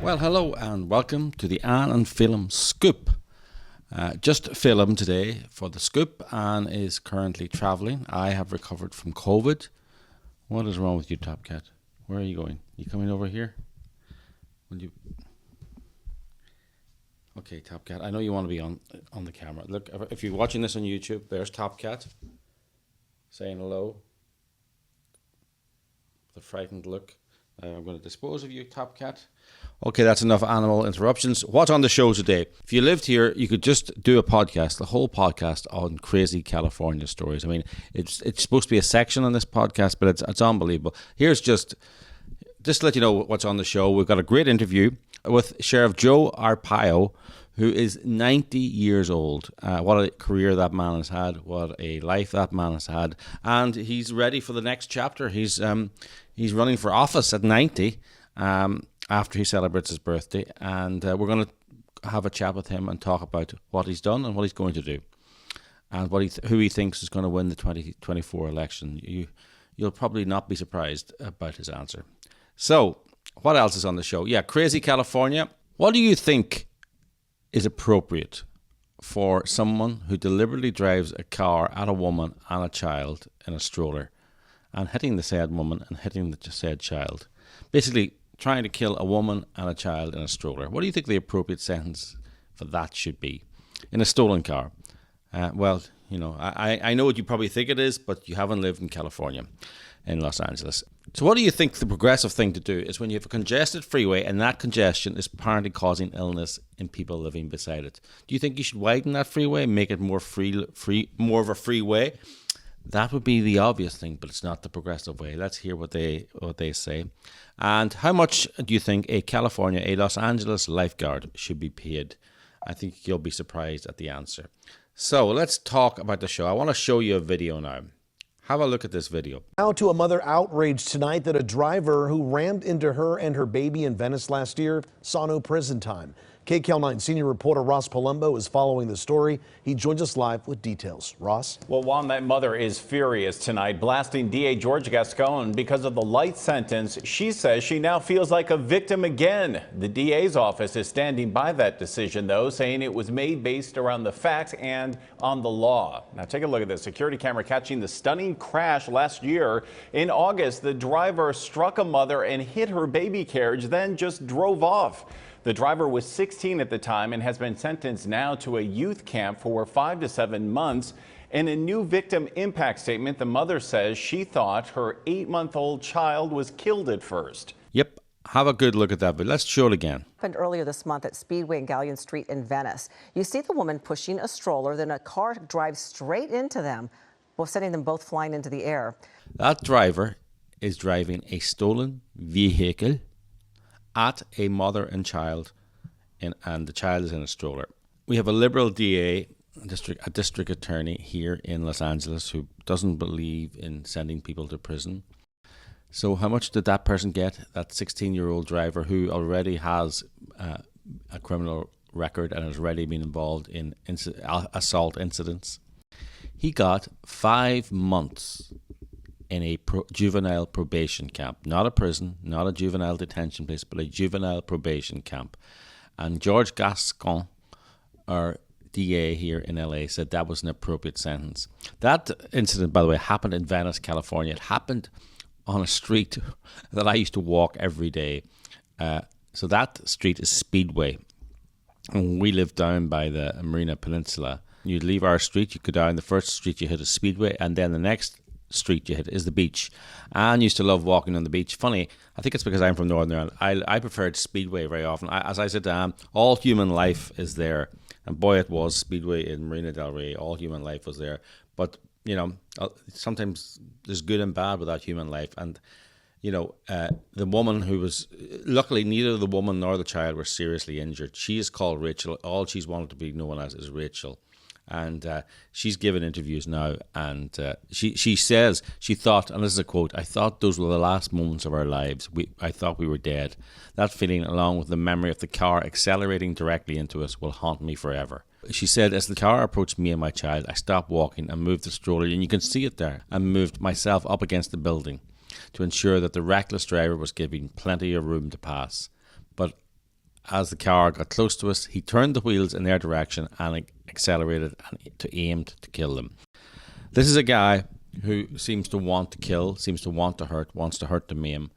Well, hello and welcome to the Anne and Film Scoop. Just Film today for the Scoop. Anne is currently travelling. I have recovered from COVID. What is wrong with you, Top Cat? Where are you going? You coming over here? Will you? Okay, Top Cat. I know you want to be on the camera. Look, if you're watching this on YouTube, there's Top Cat saying hello with a frightened look. I'm going to dispose of you, Top Cat. Okay, that's enough animal interruptions. What's on the show today? If you lived here, you could just do a podcast, the whole podcast on crazy California stories. I mean, it's supposed to be a section on this podcast, but it's unbelievable. Here's just to let you know what's on the show. We've got a great interview with Sheriff Joe Arpaio, who is 90 years old. What a career that man has had. What a life that man has had. And he's ready for the next chapter. He's running for office at 90 after he celebrates his birthday. And we're going to have a chat with him and talk about what he's done and what he's going to do. And who he thinks is going to win the 2024 election. You'll probably not be surprised about his answer. So, what else is on the show? Yeah, crazy California. What do you think is appropriate for someone who deliberately drives a car at a woman and a child in a stroller and hitting the said woman and hitting the said child? Basically, trying to kill a woman and a child in a stroller. What do you think the appropriate sentence for that should be in a stolen car? Well, you know, I know what you probably think it is, but you haven't lived in California, in Los Angeles. So what do you think the progressive thing to do is when you have a congested freeway and that congestion is apparently causing illness in people living beside it? Do you think you should widen that freeway and make it more more of a freeway? That would be the obvious thing, but it's not the progressive way. Let's hear what they say. And how much do you think a Los Angeles lifeguard should be paid? I think you'll be surprised at the answer. So let's talk about the show. I want to show you a video now. Have a look at this video. Now to a mother outraged tonight that a driver who rammed into her and her baby in Venice last year saw no prison time. KCAL9 senior reporter Ross Palumbo is following the story. He joins us live with details. Ross? Well, Juan, that mother is furious tonight, blasting DA George Gascon because of the light sentence. She says she now feels like a victim again. The DA's office is standing by that decision, though, saying it was made based around the facts and on the law. Now, take a look at this security camera catching the stunning crash last year. In August, the driver struck a mother and hit her baby carriage, then just drove off. The driver was 16 at the time and has been sentenced now to a youth camp for 5 to 7 months. In a new victim impact statement, the mother says she thought her 8-month-old child was killed at first. Yep, have a good look at that, but let's show it again. Happened earlier this month at Speedway and Galleon Street in Venice. You see the woman pushing a stroller, then a car drives straight into them, sending them both flying into the air. That driver is driving a stolen vehicle at a mother and child, and the child is in a stroller. We have a liberal DA, a district attorney here in Los Angeles who doesn't believe in sending people to prison. So how much did that person get, that 16-year-old driver who already has a criminal record and has already been involved in assault incidents? He got 5 months in a juvenile probation camp, not a prison, not a juvenile detention place, but a juvenile probation camp. And George Gascon, our DA here in LA, said that was an appropriate sentence. That incident, by the way, happened in Venice, California. It happened on a street that I used to walk every day. So that street is Speedway. And we live down by the Marina Peninsula. You'd leave our street, you go down the first street you hit is Speedway, and then the next street you hit is the beach. And used to love walking on the beach. Funny, I think it's because I'm from Northern Ireland. I preferred Speedway very often. As I said, all human life is there. And boy, it was Speedway in Marina del Rey. All human life was there. But, you know, sometimes there's good and bad with that human life. And, you know, the woman who was, luckily neither the woman nor the child were seriously injured. She is called Rachel. All she's wanted to be known as is Rachel. And she's given interviews now, and she says she thought, and this is a quote, "I thought those were the last moments of our lives. I thought we were dead. That feeling, along with the memory of the car accelerating directly into us, will haunt me forever." She said, "As the car approached me and my child, I stopped walking and moved the stroller," and you can see it there, and moved myself up against the building to ensure that the reckless driver was giving plenty of room to pass. But as the car got close to us, he turned the wheels in their direction and accelerated and aimed to kill them. This is a guy who seems to want to kill, seems to want to hurt, wants to hurt to maim.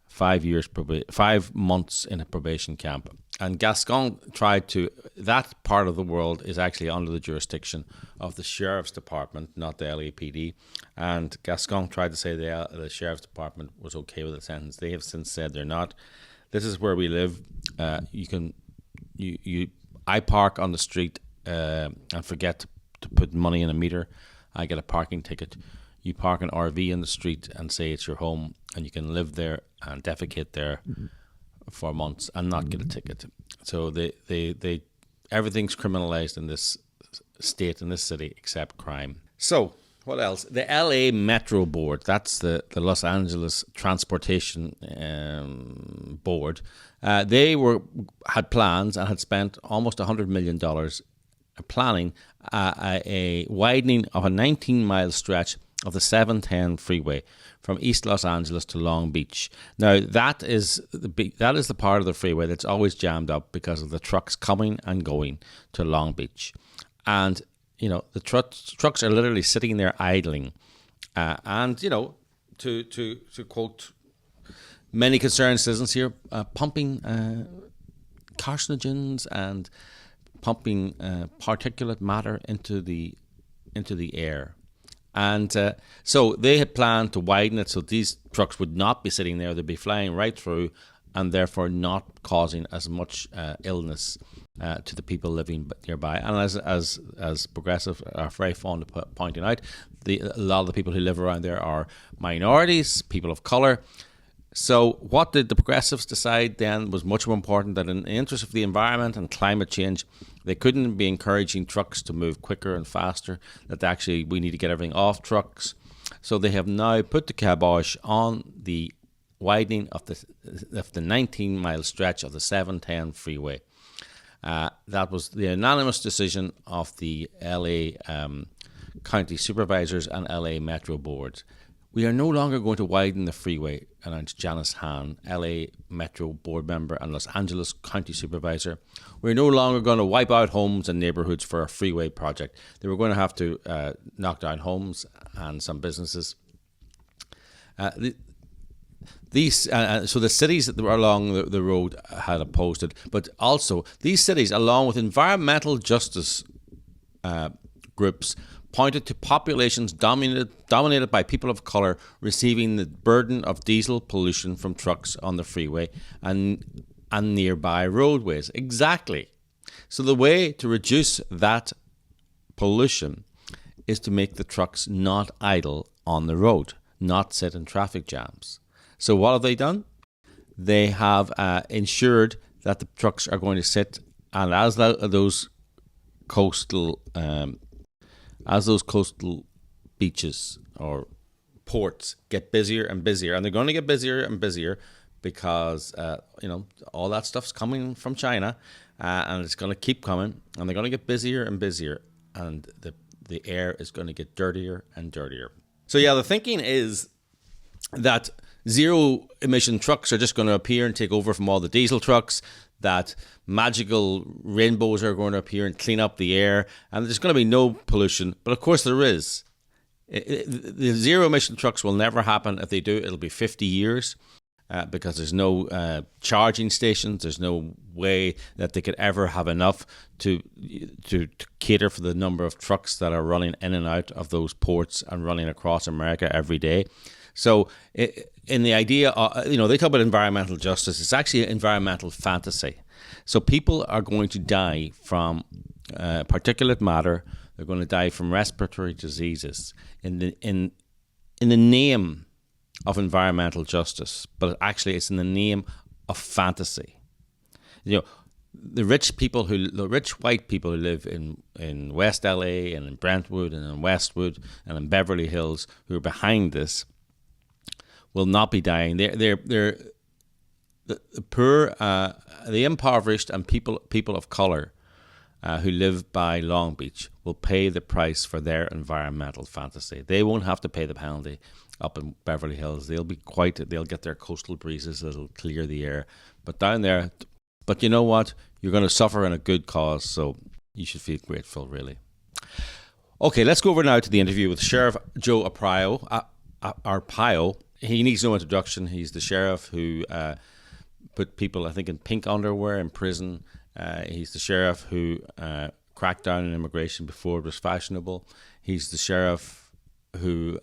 5 months in a probation camp. And Gascon tried to, that part of the world is actually under the jurisdiction of the Sheriff's Department, not the LAPD. And Gascon tried to say the Sheriff's Department was okay with the sentence. They have since said they're not. This is where we live. I park on the street and forget to put money in a meter. I get a parking ticket. You park an RV in the street and say it's your home, and you can live there and defecate there for months and not get a ticket. So they everything's criminalized in this state, in this city, except crime. So what else? The LA Metro Board, that's the Los Angeles Transportation Board. They had plans and had spent almost $100 million planning a widening of a 19-mile stretch of the 710 freeway from East Los Angeles to Long Beach. Now, that is the part of the freeway that's always jammed up because of the trucks coming and going to Long Beach. And, the trucks are literally sitting there idling. And, to quote many concerned citizens here, pumping carcinogens and pumping particulate matter into the air. And so they had planned to widen it so these trucks would not be sitting there. They'd be flying right through and therefore not causing as much illness to the people living nearby. And as progressive are very fond of pointing out, a lot of the people who live around there are minorities, people of colour. So what did the progressives decide then was much more important, that in the interest of the environment and climate change, they couldn't be encouraging trucks to move quicker and faster, that actually we need to get everything off trucks. So they have now put the kibosh on the widening of the 19-mile stretch of the 710 freeway. That was the unanimous decision of the LA County Supervisors and LA Metro Boards. We are no longer going to widen the freeway, announced Janice Hahn, LA Metro Board member and Los Angeles County Supervisor. We're no longer going to wipe out homes and neighborhoods for a freeway project. They were going to have to knock down homes and some businesses. So the cities that were along the road had opposed it, but also these cities, along with environmental justice groups, pointed to populations dominated by people of colour receiving the burden of diesel pollution from trucks on the freeway and nearby roadways. Exactly. So the way to reduce that pollution is to make the trucks not idle on the road, not sit in traffic jams. So what have they done? They have ensured that the trucks are going to sit, and as those coastal beaches or ports get busier and busier, and they're going to get busier and busier because all that stuff's coming from China, and it's going to keep coming, and they're going to get busier and busier, and the air is going to get dirtier and dirtier. So yeah, the thinking is that zero emission trucks are just going to appear and take over from all the diesel trucks, that magical rainbows are going to appear and clean up the air, and there's going to be no pollution. But of course there is. The zero emission trucks will never happen. If they do, it'll be 50 years because there's no charging stations. There's no way that they could ever have enough to cater for the number of trucks that are running in and out of those ports and running across America every day. So in the idea, they talk about environmental justice. It's actually an environmental fantasy. So people are going to die from particulate matter. They're going to die from respiratory diseases in the name of environmental justice. But actually, it's in the name of fantasy. The rich white people who live in West LA and in Brentwood and in Westwood and in Beverly Hills, who are behind this, will not be dying. They're the poor, the impoverished, and people of color who live by Long Beach will pay the price for their environmental fantasy. They won't have to pay the penalty up in Beverly Hills. They'll get their coastal breezes that'll clear the air. But down there, But you know what? You're going to suffer in a good cause, so you should feel grateful, really. Okay, let's go over now to the interview with Sheriff Joe Arpaio. He needs no introduction. He's the sheriff who put people, I think, in pink underwear in prison. He's the sheriff who cracked down on immigration before it was fashionable. He's the sheriff who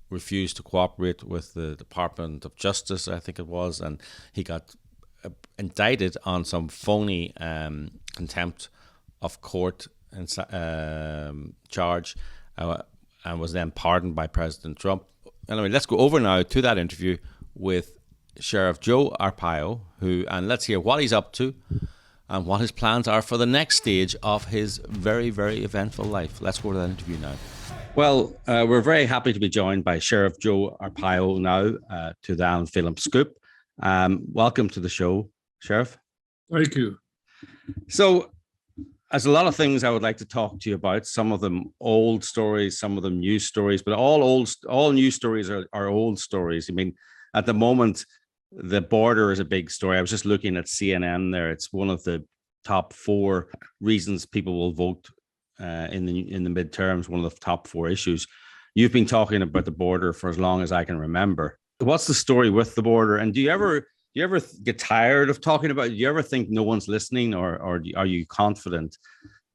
refused to cooperate with the Department of Justice, I think it was, and he got indicted on some phony contempt of court charge, and was then pardoned by President Trump. Anyway, let's go over now to that interview with Sheriff Joe Arpaio, and let's hear what he's up to and what his plans are for the next stage of his very, very eventful life. Let's go to that interview now. Well, we're very happy to be joined by Sheriff Joe Arpaio now to the Alan Phelan Scoop. Welcome to the show, Sheriff. Thank you. So, there's a lot of things I would like to talk to you about. Some of them old stories, some of them new stories, but all news stories are old stories. I mean, at the moment, the border is a big story. I was just looking at CNN there. It's one of the top 4 reasons people will vote in the midterms, one of the top 4 issues. You've been talking about the border for as long as I can remember. What's the story with the border? And do you ever get tired of talking about it? Do you ever think no one's listening, or are you confident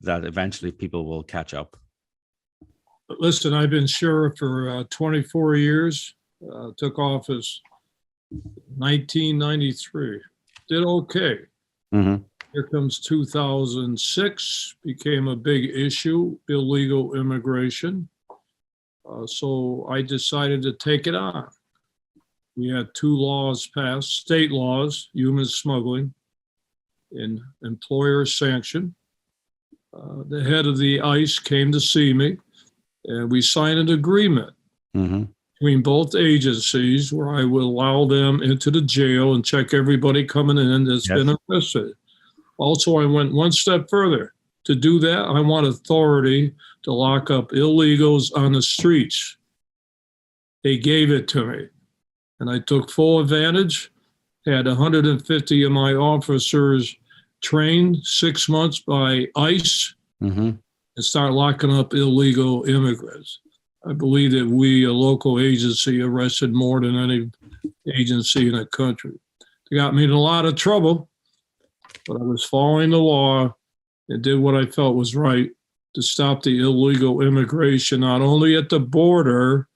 that eventually people will catch up? Listen, I've been sheriff for 24 years. Took office 1993. Did okay. Mm-hmm. Here comes 2006. Became a big issue, illegal immigration. So I decided to take it on. We had 2 laws passed, state laws, human smuggling, and employer sanction. The head of the ICE came to see me, and we signed an agreement between both agencies where I will allow them into the jail and check everybody coming in that's been arrested. Also, I went one step further. To do that, I want authority to lock up illegals on the streets. They gave it to me. And I took full advantage, had 150 of my officers trained 6 months by ICE and start locking up illegal immigrants. I believe that we, a local agency, arrested more than any agency in the country. They got me in a lot of trouble, but I was following the law and did what I felt was right to stop the illegal immigration, not only at the border,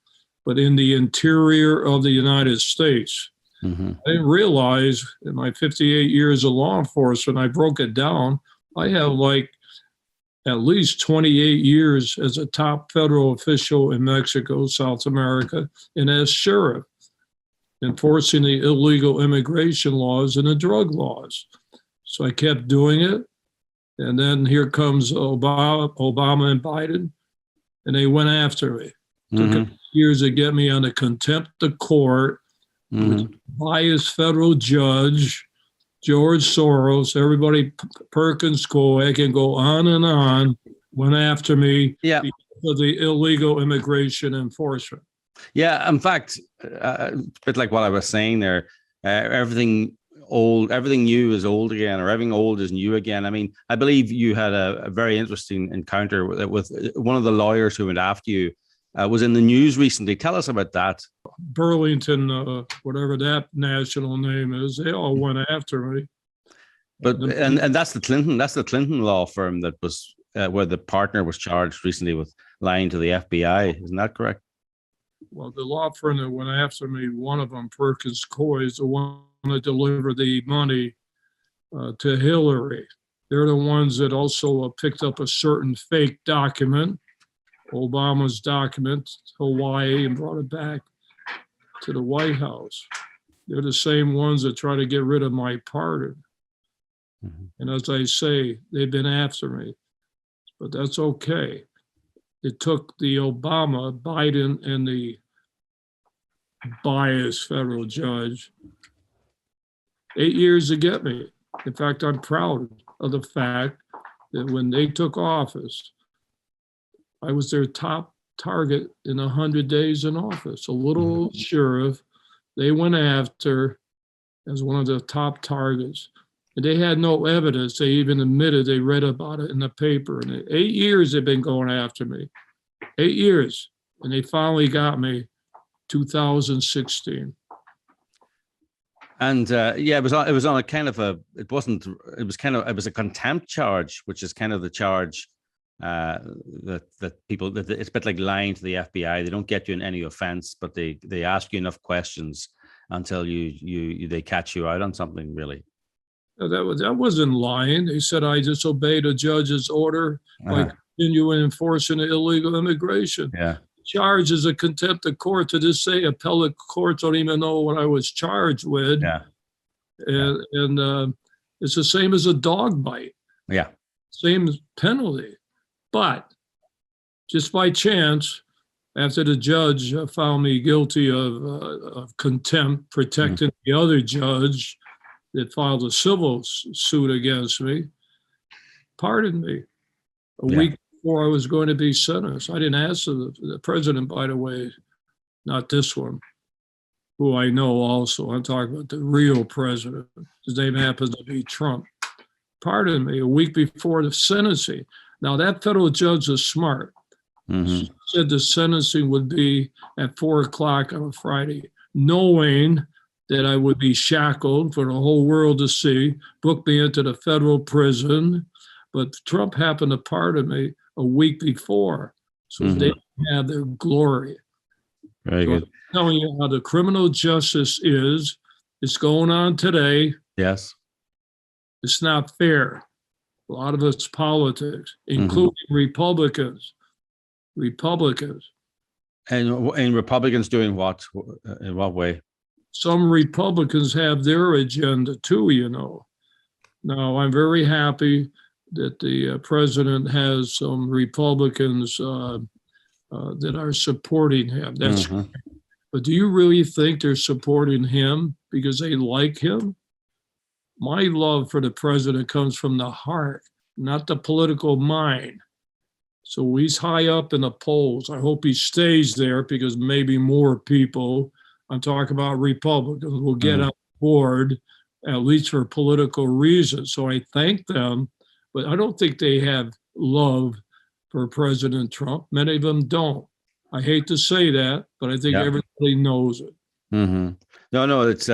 but in the interior of the United States. I didn't realize in my 58 years of law enforcement, I broke it down. I have like at least 28 years as a top federal official in Mexico, South America, and as sheriff, enforcing the illegal immigration laws and the drug laws. So I kept doing it. And then here comes Obama and Biden, and they went after me. Took years to get me on a contempt of court, with biased federal judge, George Soros, everybody, Perkins Coie, I can go on, went after me because of the illegal immigration enforcement. Yeah, in fact, a bit like what I was saying there, everything new is old again, or everything old is new again. I mean, I believe you had a very interesting encounter with one of the lawyers who went after you. Was in the news recently. Tell us about that. Burlington, whatever that national name is, they all went after me. But and that's the Clinton law firm that was where the partner was charged recently with lying to the FBI. Isn't that correct? Well, the law firm that went after me, one of them, Perkins Coie, is the one that delivered the money to Hillary. They're the ones that also picked up a certain fake document, Obama's document, Hawaii, and brought it back to the White House. They're the same ones that try to get rid of my pardon. And as I say, they've been after me, but that's okay. It took the Obama, Biden, and the biased federal judge 8 years to get me. In fact, I'm proud of the fact that when they took office, I was their top target in 100 days in office. A little sheriff, they went after as one of the top targets. And they had no evidence. They even admitted they read about it in the paper. And 8 years they've been going after me. 8 years. And they finally got me 2016. And yeah, it was on a kind of a, it was a contempt charge, which is kind of the charge that people, that it's a bit like lying to the FBI. They don't get you in any offense, but they ask you enough questions until they catch you out on something, really. That wasn't lying. They said I disobeyed a judge's order by continuing enforcing illegal immigration. Yeah. Charge is a contempt of court. To just say appellate courts don't even know what I was charged with. Yeah. And it's the same as a dog bite. Yeah. Same penalty. But just by chance, after the judge found me guilty of contempt, protecting the other judge that filed a civil suit against me, pardoned me a week before I was going to be sentenced. I didn't ask the president, by the way, not this one, who I know also. I'm talking about the real president. His name happens to be Trump. Pardoned me a week before the sentencing. Now, that federal judge is smart. She said the sentencing would be at 4:00 on a Friday, knowing that I would be shackled for the whole world to see, book me into the federal prison. But Trump happened to pardon me a week before, so they have their glory. Very good. I'm telling you how the criminal justice is. It's going on today. Yes. It's not fair. A lot of it's politics, including Republicans. And Republicans doing what? In what way? Some Republicans have their agenda too, you know. Now, I'm very happy that the president has some Republicans that are supporting him. That's great. But do you really think they're supporting him because they like him? My love for the president comes from the heart, not the political mind. So he's high up in the polls. I hope he stays there because maybe more people, I'm talking about Republicans, will get on board, at least for political reasons. So I thank them, but I don't think they have love for President Trump. Many of them don't. I hate to say that, but I think everybody knows it. No, it's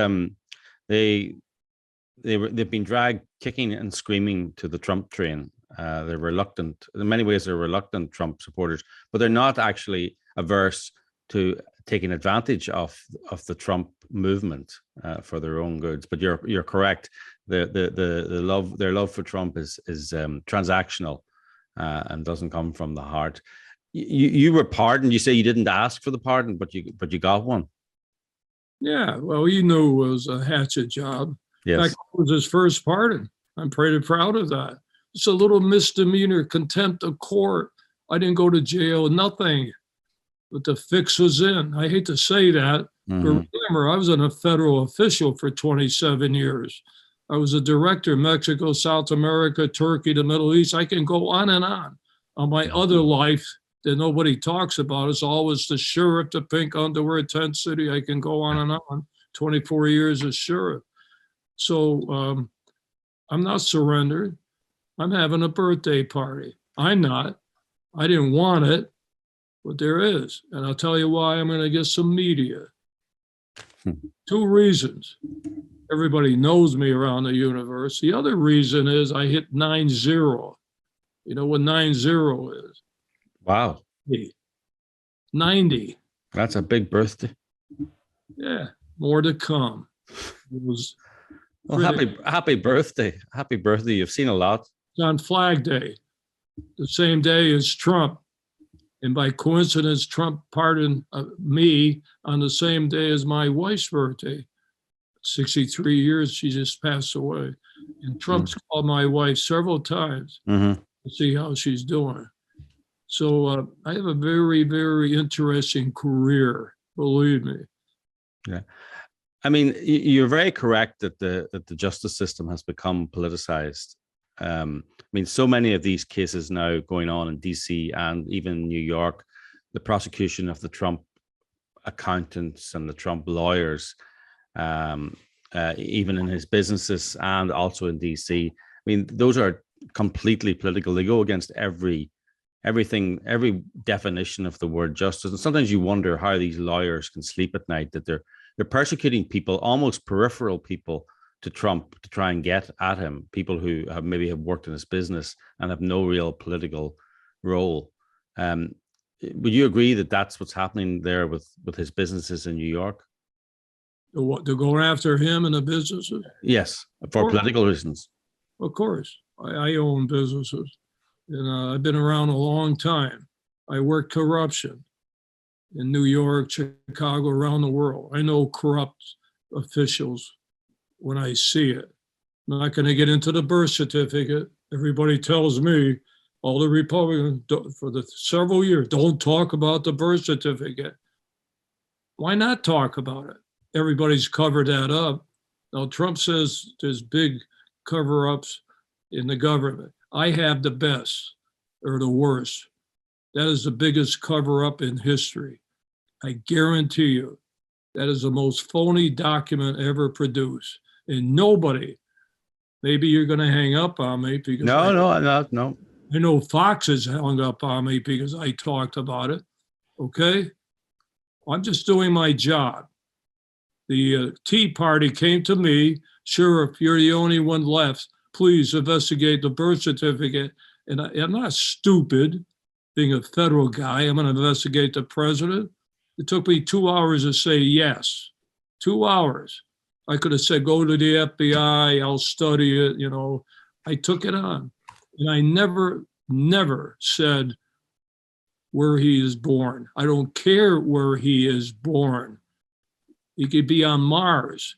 they've been dragged kicking and screaming to the Trump train. They're reluctant. In many ways, they're reluctant Trump supporters, but they're not actually averse to taking advantage of the Trump movement for their own goods. But you're correct. Their love for Trump is transactional and doesn't come from the heart. You were pardoned. You say you didn't ask for the pardon, but you got one. Yeah, well, he knew it was a hatchet job. Yes. In fact, it was his first pardon. I'm pretty proud of that. It's a little misdemeanor, contempt of court. I didn't go to jail, nothing. But the fix was in. I hate to say that, but remember, I was a federal official for 27 years. I was a director, Mexico, South America, Turkey, the Middle East. I can go on and on. My other life that nobody talks about is always the sheriff, the pink underwear, tent city. I can go on and on. 24 years as sheriff. So I'm not surrendered. I'm having a birthday party. I'm not. I didn't want it, but there is. And I'll tell you why. I'm going to get some media. 2 reasons. Everybody knows me around the universe. The other reason is I hit 90. You know what 90 is? Wow. 90. That's a big birthday. Yeah, more to come. It was happy birthday. Happy birthday. You've seen a lot. It's on Flag Day, the same day as Trump. And by coincidence, Trump pardoned me on the same day as my wife's birthday. 63 years, she just passed away. And Trump's called my wife several times to see how she's doing. So I have a very, very interesting career, believe me. Yeah. I mean, you're very correct that the justice system has become politicized. I mean, so many of these cases now going on in DC and even New York, the prosecution of the Trump accountants and the Trump lawyers even in his businesses and also in DC. I mean, those are completely political. They go against everything, every definition of the word justice. And sometimes you wonder how these lawyers can sleep at night, that they're persecuting people, almost peripheral people to Trump, to try and get at him, people who have worked in his business and have no real political role. Would you agree that that's what's happening there with his businesses in New York? They're going after him and the businesses? Yes, for political reasons. Of course. I own businesses, and I've been around a long time. I worked corruption in New York, Chicago, around the world. I know corrupt officials when I see it. I'm not going to get into the birth certificate. Everybody tells me, all the Republicans for the several years, don't talk about the birth certificate. Why not talk about it? Everybody's covered that up. Now, Trump says there's big cover-ups in the government. I have the best or the worst. That is the biggest cover-up in history. I guarantee you, that is the most phony document ever produced. And nobody, maybe you're going to hang up on me because No. I know Fox has hung up on me because I talked about it. Okay? I'm just doing my job. The Tea Party came to me, Sheriff, you're the only one left. Please investigate the birth certificate. And I'm not stupid, being a federal guy. I'm going to investigate the president. It took me 2 hours to say yes. 2 hours. I could have said, go to the FBI, I'll study it, I took it on. And I never said where he is born. I don't care where he is born. He could be on Mars.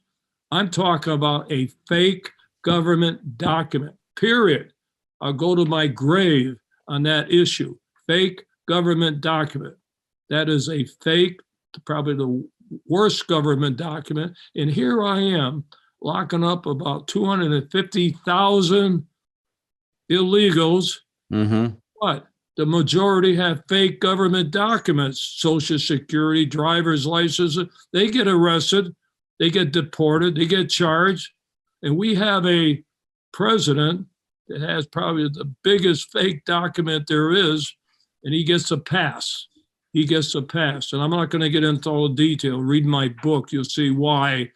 I'm talking about a fake government document, period. I'll go to my grave on that issue. Fake government document. That is a fake, probably the worst government document. And here I am locking up about 250,000 illegals. Mm-hmm. What? The majority have fake government documents, Social Security, driver's licenses. They get arrested, they get deported, they get charged. And we have a president that has probably the biggest fake document there is, and he gets a pass. He gets a pass. And I'm not going to get into all the detail. Read my book. You'll see why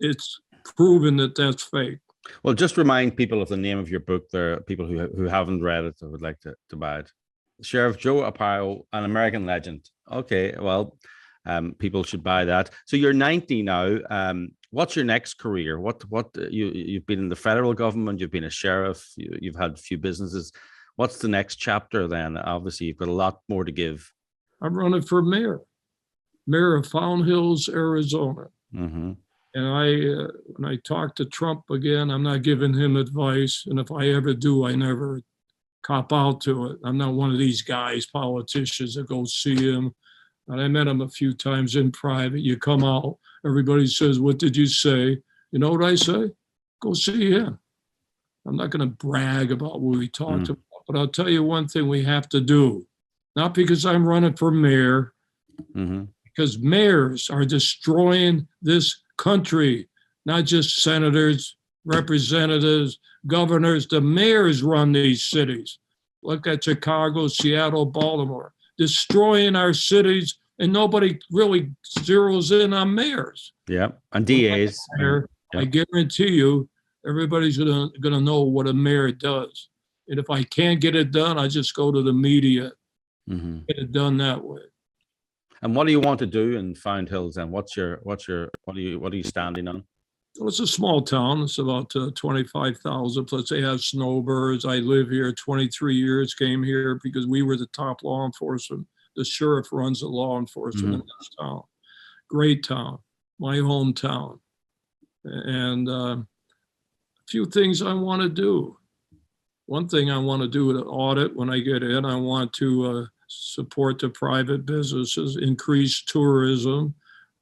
it's proven that that's fake. Well, just remind people of the name of your book. There are people who haven't read it or would like to buy it. Sheriff Joe Arpaio, An American Legend. Okay, well, people should buy that. So you're 90 now. What's your next career? You've been in the federal government. You've been a sheriff. You've had a few businesses. What's the next chapter then? Obviously, you've got a lot more to give. I'm running for mayor of Fountain Hills, Arizona. Mm-hmm. And when I talk to Trump again, I'm not giving him advice. And if I ever do, I never cop out to it. I'm not one of these guys, politicians, that go see him. And I met him a few times in private. You come out, everybody says, what did you say? You know what I say? Go see him. I'm not going to brag about what we talked about, but I'll tell you one thing we have to do. Not because I'm running for mayor, because mayors are destroying this country, not just senators, representatives, governors. The mayors run these cities. Look at Chicago, Seattle, Baltimore, destroying our cities, and nobody really zeroes in on mayors. Yeah, and DAs. I guarantee you, everybody's gonna know what a mayor does. And if I can't get it done, I just go to the media, get it done that way. And what do you want to do in Found Hills? And what are you standing on? Well, it's a small town. It's about 25,000. Plus, they have snowbirds. I live here 23 years. Came here because we were the top law enforcement. The sheriff runs the law enforcement in this town. Great town, my hometown, and a few things I want to do. One thing I want to do an audit when I get in. I want to support the private businesses, increase tourism,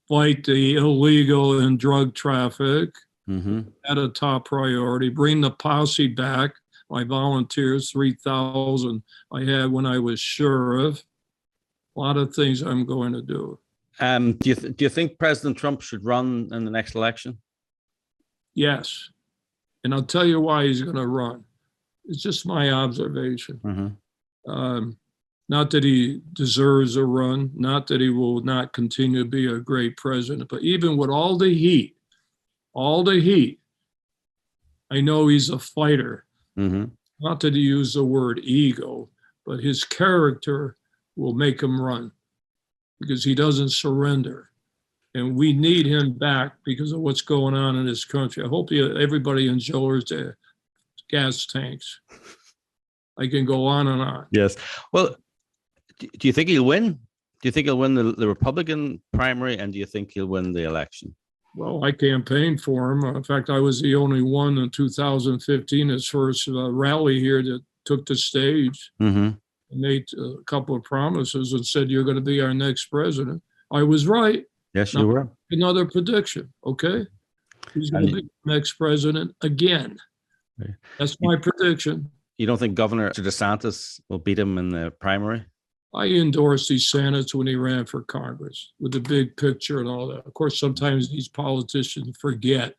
fight the illegal and drug traffic at a top priority, bring the posse back, my volunteers, 3,000 I had when I was sheriff. A lot of things I'm going to do. Do you think President Trump should run in the next election? Yes. And I'll tell you why he's going to run. It's just my observation. Um, not that he deserves a run, not that he will not continue to be a great president, but even with all the heat, I know he's a fighter. Not that he used the word ego, but his character will make him run because he doesn't surrender. And we need him back because of what's going on in this country. I hope everybody enjoys their gas tanks. I can go on and on. Yes. Well, do you think he'll win? Do you think he'll win the Republican primary, and do you think he'll win the election? Well, I campaigned for him. In fact, I was the only one in 2015, his first rally here, that took the stage and made a couple of promises and said, "You're going to be our next president." I was right. Yes, Now, you were. another prediction, okay? He's going to be the next president again. Okay. That's my prediction. You don't think Governor DeSantis will beat him in the primary? I endorsed DeSantis when he ran for Congress with the big picture and all that. Of course, sometimes these politicians forget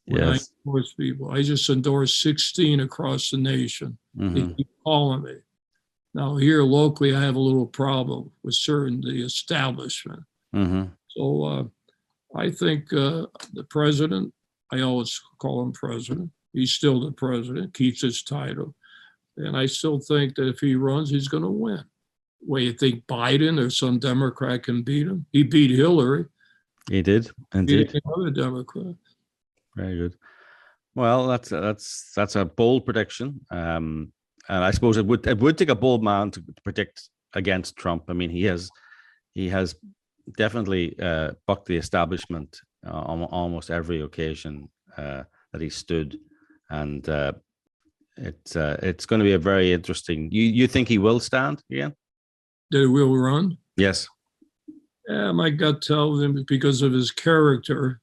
when I endorse people. I just endorsed 16 across the nation. They keep calling me. Now, here locally, I have a little problem with the establishment. So I think the president, I always call him president. He's still the president, keeps his title. And I still think that if he runs, he's going to win. Well, you think Biden or some Democrat can beat him? He beat Hillary. He did, indeed. Beat another Democrat. Very good. Well, that's a bold prediction. And I suppose it would take a bold man to predict against Trump. I mean, he has definitely bucked the establishment on almost every occasion that he stood, and it's going to be a very interesting. You think he will stand again? That he will run? Yes. Yeah, my gut tells him because of his character.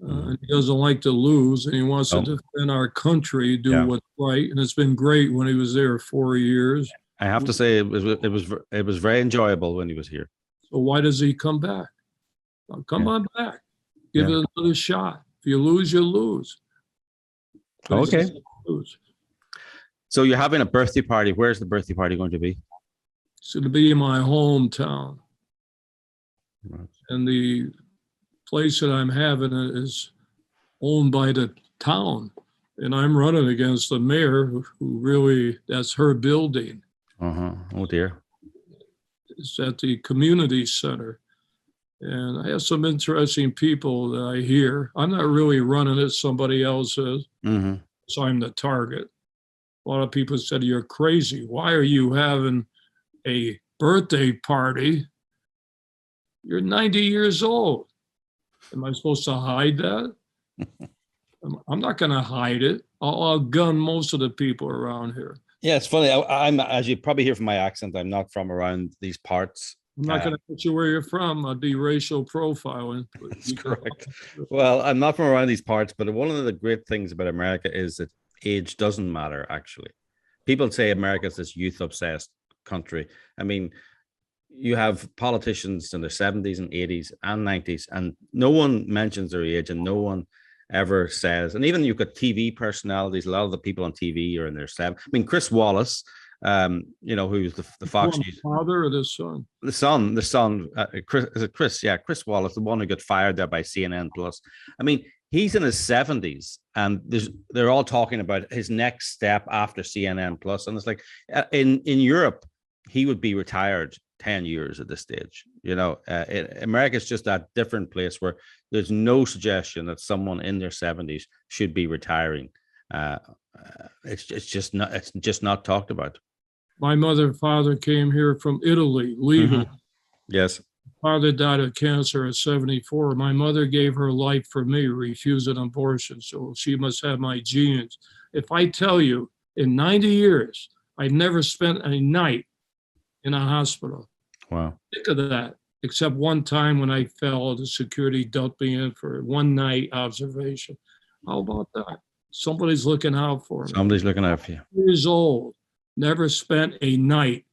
He doesn't like to lose, and he wants to defend our country, do what's right. And it's been great when he was there 4 years. I have to say, it was very enjoyable when he was here. So why does he come back? Come on back. Give it another shot. If you lose, you lose. But okay. So you're having a birthday party. Where's the birthday party going to be? It's going to be in my hometown. Right. And the place that I'm having it is owned by the town. And I'm running against the mayor who really, that's her building. Oh dear. It's at the community center. And I have some interesting people that I hear. I'm not really running it, somebody else is. So I'm the target. A lot of people said, "You're crazy. Why are you having a birthday party? You're 90 years old. Am I supposed to hide that?" I'm not going to hide it. I'll gun most of the people around here. Yeah, it's funny. I'm, as you probably hear from my accent, I'm not from around these parts. I'm not going to put you where you're from. I'd be racial profiling. That's correct. Well, I'm not from around these parts, but one of the great things about America is that age doesn't matter, actually. People say America is this youth-obsessed country. I mean, you have politicians in their 70s and 80s and 90s, and no one mentions their age, and no one ever says, and even you've got TV personalities, a lot of the people on TV are in their 70s. I mean, Chris Wallace, who's the Fox News father or the son? The son. Chris, is it Chris? Yeah, Chris Wallace, the one who got fired there by CNN Plus. I mean, he's in his 70s, and they're all talking about his next step after CNN Plus, and it's like in Europe, he would be retired 10 years at this stage. America is just that different place where there's no suggestion that someone in their 70s should be retiring. It's just not talked about. My mother and father came here from Italy legally. Yes. Father died of cancer at 74. My mother gave her life for me, refused an abortion. So she must have my genes. If I tell you, in 90 years, I've never spent a night in a hospital. Wow. Think of that. Except one time when I fell, the security dumped me in for one night observation. How about that? Somebody's looking out for me. Somebody's looking out for you. Years old, never spent a night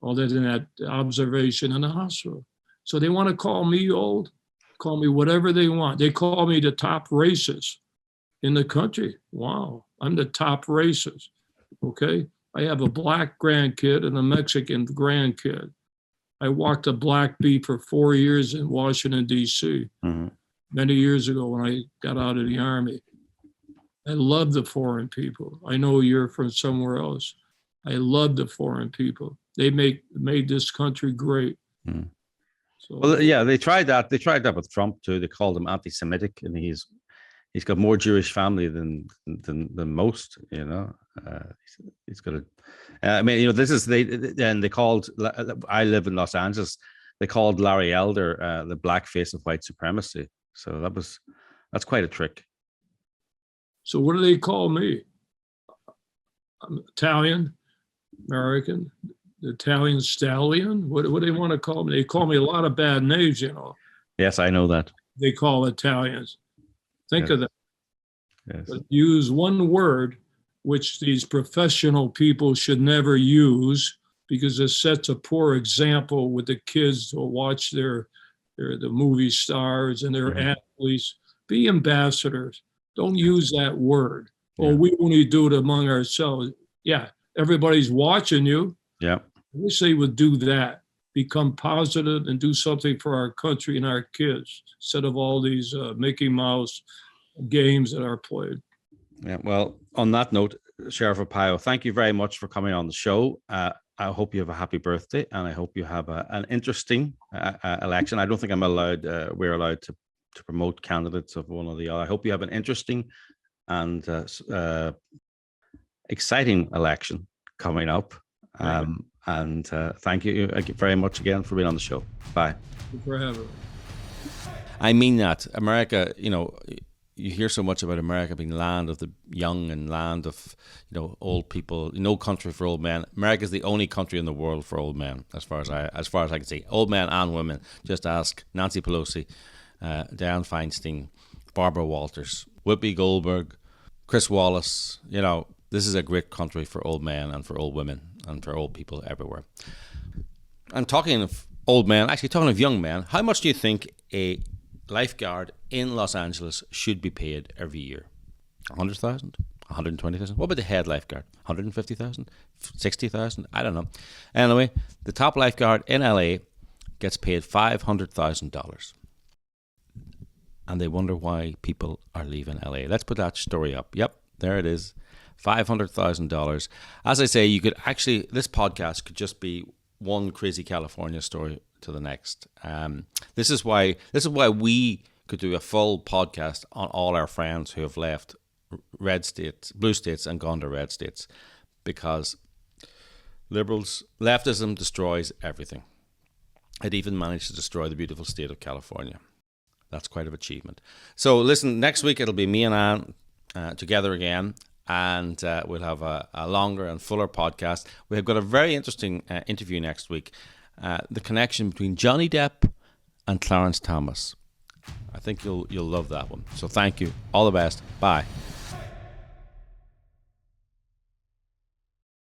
other than that observation in the hospital. So they want to call me old, call me whatever they want. They call me the top racist. in the country. Wow. I'm the top racist. Okay. I have a black grandkid and a Mexican grandkid. I walked a black bee for 4 years in Washington, D.C. Many years ago when I got out of the Army. I love the foreign people. I know you're from somewhere else. I love the foreign people. They made this country great. So, well, yeah, they tried that. They tried that with Trump too. They called him anti-Semitic, and he's got more Jewish family than most. You know, he's got a. I mean, you know, this is they called. I live in Los Angeles. They called Larry Elder the black face of white supremacy. So that's quite a trick. So what do they call me? I'm Italian, American, the Italian stallion. What do they want to call me? They call me a lot of bad names, you know. Yes, I know that. They call Italians. Think of that. Yes. But use one word which these professional people should never use because it sets a poor example with the kids who watch the movie stars and their athletes. Be ambassadors. Don't use that word. Well, we only do it among ourselves. Yeah, everybody's watching you. Yeah. I wish they would do that. Become positive and do something for our country and our kids instead of all these Mickey Mouse games that are played. Yeah. Well, on that note, Sheriff Arpaio, thank you very much for coming on the show. I hope you have a happy birthday, and I hope you have an interesting election. I don't think we're allowed to promote candidates of one or the other. I hope you have an interesting and exciting election coming up. And thank you very much again for being on the show. Bye. Thank you for having me. I mean that. America, you know, you hear so much about America being land of the young and land of, you know, old people. No country for old men. America is the only country in the world for old men, as far as I can see. Old men and women. Just ask Nancy Pelosi, Dianne Feinstein, Barbara Walters, Whoopi Goldberg, Chris Wallace. You know, this is a great country for old men and for old women and for old people everywhere. And talking of old men, actually talking of young men, how much do you think a lifeguard in Los Angeles should be paid every year? 100,000? 120,000? What about the head lifeguard? 150,000? 60,000? I don't know. Anyway, the top lifeguard in LA gets paid $500,000. And they wonder why people are leaving LA. Let's put that story up. Yep, there it is. $500,000. As I say, you could actually, this podcast could just be one crazy California story to the next. This is why we could do a full podcast on all our friends who have left red states, blue states, and gone to red states, because leftism destroys everything. It even managed to destroy the beautiful state of California. That's quite an achievement. So listen, next week it'll be me and Anne together again, and we'll have a longer and fuller podcast. We have got a very interesting interview next week. The connection between Johnny Depp and Clarence Thomas. I think you'll love that one. So thank you. All the best. Bye.